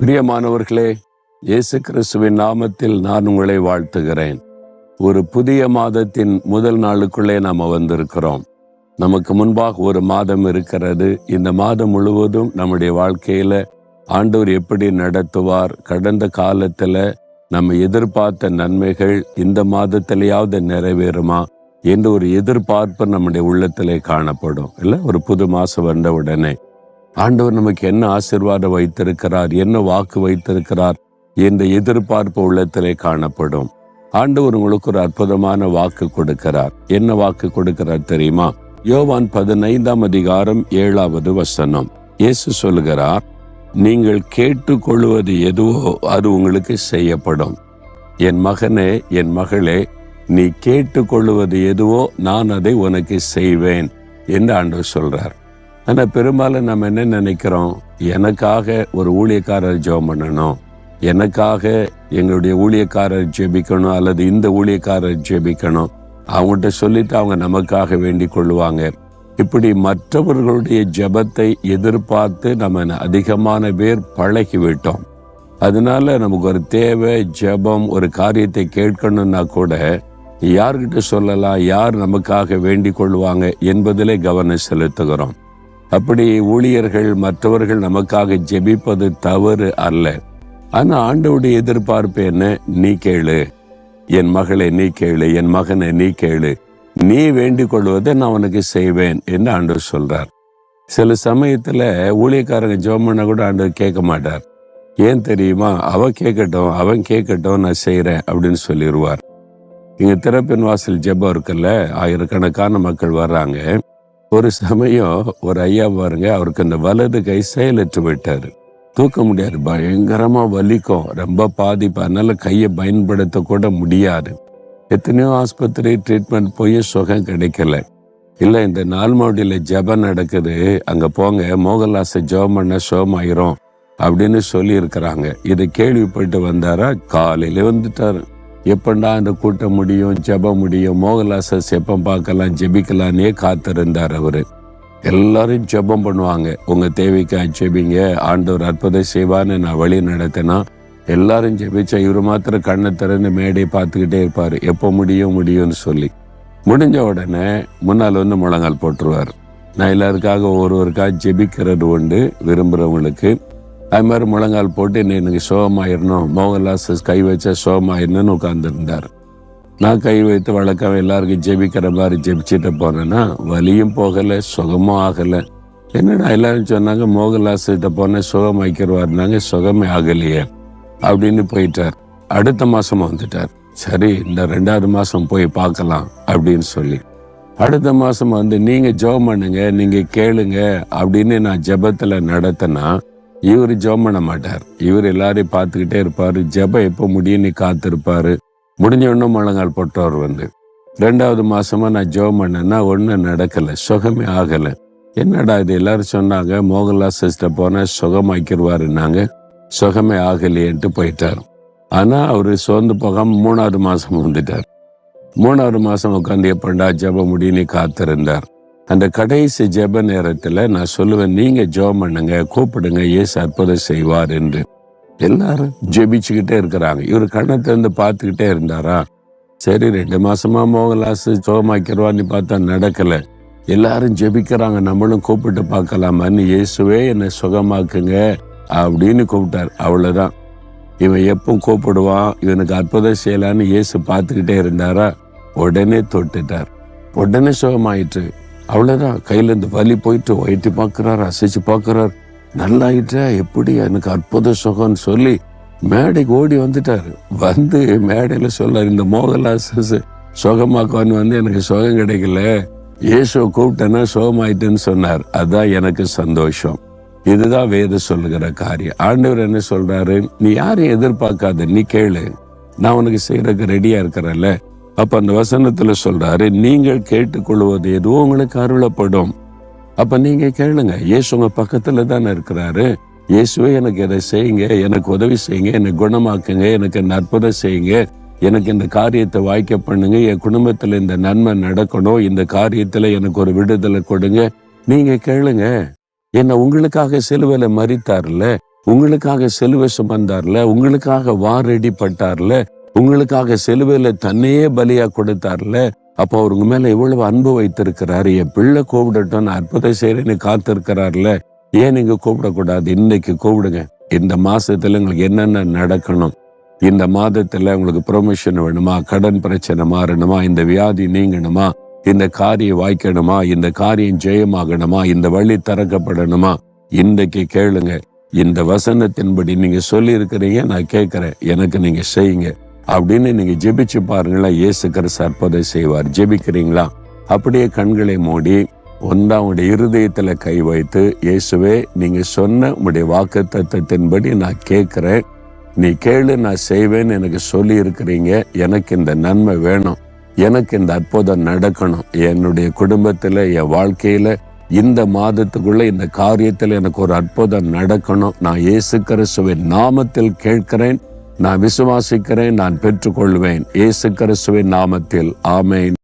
பிரியமானவர்களே, இயேசு கிறிஸ்துவின் நாமத்தில் நான் உங்களை வாழ்த்துகிறேன். ஒரு புதிய மாதத்தின் முதல் நாளுக்குள்ளே நாம் வந்திருக்கிறோம். நமக்கு முன்பாக ஒரு மாதம் இருக்கிறது. இந்த மாதம் முழுவதும் நம்முடைய வாழ்க்கையில ஆண்டவர் எப்படி நடத்துவார், கடந்த காலத்துல நம்ம எதிர்பார்த்த நன்மைகள் இந்த மாதத்திலேயாவது நிறைவேறுமா என்று ஒரு எதிர்பார்ப்பு நம்முடைய உள்ளத்திலே காணப்படும். இல்லை, ஒரு புது மாசம் வந்த உடனே ஆண்டவர் நமக்கு என்ன ஆசீர்வாதம் வைத்திருக்கிறார், என்ன வாக்கு வைத்திருக்கிறார் என்ற எதிர்பார்ப்பு உள்ளத்திலே காணப்படும். ஆண்டவர் உங்களுக்கு ஒரு அற்புதமான வாக்கு கொடுக்கிறார். என்ன வாக்கு கொடுக்கிறார் தெரியுமா? யோவான் 15:7 இயேசு சொல்லுகிறார், நீங்கள் கேட்டுக்கொள்வது எதுவோ அது உங்களுக்கு செய்யப்படும். என் மகனே, என் மகளே, நீ கேட்டுக்கொள்வது எதுவோ நான் அதை உனக்கு செய்வேன் என்று ஆண்டவர் சொல்றார். ஆனால் பெரும்பாலும் நம்ம என்ன நினைக்கிறோம்? எனக்காக ஒரு ஊழியக்காரர் ஜெபம் பண்ணணும், எனக்காக எங்களுடைய ஊழியக்காரர் ஜெபிக்கணும், அல்லது இந்த ஊழியக்காரர் ஜெபிக்கணும், அவங்கள்ட்ட சொல்லிட்டு அவங்க நமக்காக வேண்டிக் கொள்ளுவாங்க. இப்படி மற்றவர்களுடைய ஜெபத்தை எதிர்பார்த்து நம்ம அதிகமான பேர் பழகிவிட்டோம். அதனால நமக்கு ஒரு தேவை, ஜெபம், ஒரு காரியத்தை கேட்கணும்னா கூட யார்கிட்ட சொல்லலாம், யார் நமக்காக வேண்டிக் கொள்ளுவாங்க என்பதிலே கவனம் செலுத்துகிறோம். அப்படி ஊழியர்கள் மற்றவர்கள் நமக்காக ஜெபிப்பது தவறு அல்ல. ஆனா ஆண்டவருடைய எதிர்பார்ப்பு என்ன? நீ கேளு, என் மகளே நீ கேளு, என் மகனை நீ கேளு, நீ வேண்டிக் கொள்வதை நான் உனக்கு செய்வேன் என்று ஆண்டவர் சொல்றார். சில சமயத்துல ஊழியக்காரங்க ஜெபம் பண்ண கூட ஆண்டவர் கேட்க மாட்டார். ஏன் தெரியுமா? அவன் கேட்கட்டும் நான் செய்யறேன் அப்படின்னு சொல்லிடுவார். இங்க திறப்பின் வாசல் ஜெபம் இருக்குல்ல, ஆயிரக்கணக்கான மக்கள் வர்றாங்க. ஒரு சமயம் ஒரு ஐயா பாருங்க, அவருக்கு அந்த வலது கை செயலற்று விட்டாரு. தூக்க முடியாது, பயங்கரமா வலிக்கும், ரொம்ப பாதிப்பு. அதனால கையை பயன்படுத்த கூட முடியாது. எத்தனையோ ஆஸ்பத்திரி ட்ரீட்மெண்ட் போய் சுகம் கிடைக்கல. இல்லை, இந்த நால்மாடியில ஜெபம் நடக்குது, அங்க போங்க, மோகன்லாஸை ஜெபம் பண்ண சுகமாயிரும் அப்படின்னு சொல்லி இருக்கிறாங்க. இதை கேள்விப்பட்டு வந்தாரா, காலையில வந்துட்டாரு. எப்பண்டா இந்த கூட்டம் முடியும், ஜெபம் முடியும், மோகன்லாஸை செப்பம் பார்க்கலாம், ஜெபிக்கலான்னே காத்திருந்தார் அவரு. எல்லாரும் ஜெபம் பண்ணுவாங்க, உங்க தேவைக்காக ஜெபிங்க, ஆண்டவர் அற்புதம் செய்வான்னு நான் வழி நடத்தினா எல்லாரும் ஜெபிச்சா இவரு மாத்திரம் கண்ணை திறந்து மேடையை பார்த்துக்கிட்டே இருப்பாரு, எப்போ முடியும்னு சொல்லி. முடிஞ்ச உடனே முன்னால் வந்து முழங்கால் போட்டுருவார். நான் எல்லாருக்காக ஒருவருக்காக ஜெபிக்கிறது உண்டு, விரும்புகிறவங்களுக்கு. அது மாதிரி முழங்கால் போட்டு எனக்கு சோகமாயிடணும், மோகன்லாஸ் கை வச்சா சோகமாயிடணும்னு உட்கார்ந்துருந்தார். நான் கை வைத்து வழக்கம் எல்லாருக்கும் ஜெபிக்கிற மாதிரி ஜெபிச்சுட்டு போனேன்னா வலியும் போகலை, சுகமும் ஆகலை. என்னடா எல்லாரும் சொன்னாங்க மோகன்லாஸ் கிட்ட போன சுகமாக்கிடுவாருனாங்க, சுகமே ஆகலையே அப்படின்னு போயிட்டார். அடுத்த மாசம் வந்துட்டார். சரி, இந்த 2வது மாசம் போய் பார்க்கலாம் அப்படின்னு சொல்லி அடுத்த மாசம் வந்து நீங்க ஜெபம் பண்ணுங்க, நீங்க கேளுங்க அப்படின்னு நான் ஜெபத்துல நடத்தினா இவர் ஜெபம் பண்ண மாட்டார். இவர் எல்லாரையும் பார்த்துக்கிட்டே இருப்பாரு, ஜெபம் எப்போ முடியும்னு காத்திருப்பாரு. முடிஞ்ச உடனே முழங்கால் போட்டவர் வந்து 2வது மாசமா நான் ஜெபம் பண்ணேன்னா ஒன்றும் நடக்கலை, சுகமே ஆகலை. என்னடா இது, எல்லாரும் சொன்னாங்க மோகன்லாஸ் சிஸ்டர் போன சுகமாக்கிடுவாருன்னாங்க, சுகமே ஆகலையேன்ட்டு போயிட்டார். ஆனா அவரு சோர்ந்து போகாம 3வது மாசம் வந்துட்டார். 3வது மாசம் உட்காந்து எப்பண்டா ஜெபம் முடியும்னு காத்திருந்தார். அந்த கடைசி ஜெப நேரத்துல நான் சொல்லுவேன், நீங்க ஜெபம் பண்ணுங்க, கூப்பிடுங்க, இயேசு அற்புதம் செய்வார் என்று. எல்லாரும் ஜெபிச்சுக்கிட்டே இருக்கிறாங்க. இவர் கண்ணை திறந்து பார்த்துக்கிட்டே இருந்தாரா. சரி, 2 மாசமா மோகன்லாஸ் சுகமாக்கிடுவான்னு பார்த்தா நடக்கல. எல்லாரும் ஜெபிக்கிறாங்க, நம்மளும் கூப்பிட்டு பார்க்கலாமான்னு, இயேசுவே என்னை சுகமாக்குங்க அப்படின்னு கூப்பிட்டார். அவ்வளவுதான். இவன் எப்போ கூப்பிடுவான், இவனுக்கு அற்புதம் செய்யலான்னு இயேசு பார்த்துக்கிட்டே இருந்தாரா. உடனே தொட்டுட்டார், உடனே சுகமாயிற்று. அவ்வளவுதான். கையில இருந்து வலி போயிட்டு ஒயிட்டு பார்க்கிறார், அசைச்சு பார்க்கிறார், நல்லாயிட்டா, எப்படி எனக்கு அற்புத சுகம்னு சொல்லி மேடைக்கு ஓடி வந்துட்டாரு. வந்து மேடையில சொல்றாரு, இந்த மோகன்லாஸ் சுகமாக்குவான்னு வந்து எனக்கு சுகம் கிடைக்கல, இயேசுவை கூப்பிட்டேன்னா சுகமாயிட்டுன்னு சொன்னார். அதான் எனக்கு சந்தோஷம். இதுதான் வேதம் சொல்லுகிற காரியம். ஆண்டவர் என்ன சொல்றாரு? நீ யாரையும் எதிர்பார்க்காத, நீ கேளு, நான் உனக்கு செய்யறதுக்கு ரெடியா இருக்கிறேன்ல. அப்ப அந்த வசனத்துல சொல்றாரு, நீங்கள் கேட்டுக்கொள்வது எதுவும் உங்களுக்கு அருளப்படும். அப்ப நீங்க கேளுங்க. இயேசு உங்க பக்கத்துல தானே இருக்கிறாரு. இயேசுவே எனக்கு இதை செய்யுங்க, எனக்கு உதவி செய்யுங்க, எனக்கு குணமாக்குங்க, எனக்கு இந்த அற்புதம் செய்யுங்க, எனக்கு இந்த காரியத்தை வாய்க்க பண்ணுங்க, என் குடும்பத்துல இந்த நன்மை நடக்கணும், இந்த காரியத்துல எனக்கு ஒரு விடுதலை கொடுங்க. நீங்க கேளுங்க. என்ன உங்களுக்காக சிலுவையில மரித்தார்ல, உங்களுக்காக சிலுவை சுமந்தார்ல, உங்களுக்காக வாரடிப்பட்டார்ல, உங்களுக்காக சிலுவையில தன்னையே பலியா கொடுத்தார்ல. அப்போ அவர் உங்க மேல எவ்வளவு அன்பு வைத்திருக்கிறாரு. என் பிள்ளை கூப்பிடட்டும், அற்புதம் செய்யறேன்னு காத்திருக்கிறார்ல. ஏன் நீங்க கூப்பிடக்கூடாது? இன்னைக்கு கூப்பிடுங்க. இந்த மாசத்துல உங்களுக்கு என்னென்ன நடக்கணும், இந்த மாதத்துல உங்களுக்கு ப்ரொமோஷன் வேணுமா, கடன் பிரச்சனை மாறணுமா, இந்த வியாதி நீங்கணுமா, இந்த காரியம் வாய்க்கணுமா, இந்த காரியம் ஜெயமாகணுமா, இந்த வழி திறக்கப்படணுமா, இன்றைக்கு கேளுங்க. இந்த வசனத்தின்படி நீங்க சொல்லி இருக்கிறீங்க, நான் கேட்கிறேன், எனக்கு நீங்க செய்யுங்க அப்படின்னு நீங்க ஜெபிச்சு பாருங்களா. இயேசு கிறிஸ்து அற்புதம் செய்வார். ஜெபிக்கிறீங்களா? அப்படியே கண்களை மூடி உங்களுடைய இருதயத்துல கை வைத்து, இயேசுவே, நீங்க சொன்ன உங்களுடைய வாக்குத்தத்தத்தின்படி நான் கேட்கிறேன். நீ கேளு, நான் செய்வேன்னு எனக்கு சொல்லி இருக்கிறீங்க. எனக்கு இந்த நன்மை வேணும், எனக்கு இந்த அற்புதம் நடக்கணும். என்னுடைய குடும்பத்துல, என் வாழ்க்கையில, இந்த மாதத்துக்குள்ள இந்த காரியத்துல எனக்கு ஒரு அற்புதம் நடக்கணும். நான் இயேசு கிறிஸ்துவின் நாமத்தில் கேட்கிறேன், நான் விசுவாசிக்கிறேன், நான் பெற்றுக்கொள்வேன். இயேசு கிறிஸ்துவின் நாமத்தில் ஆமென்.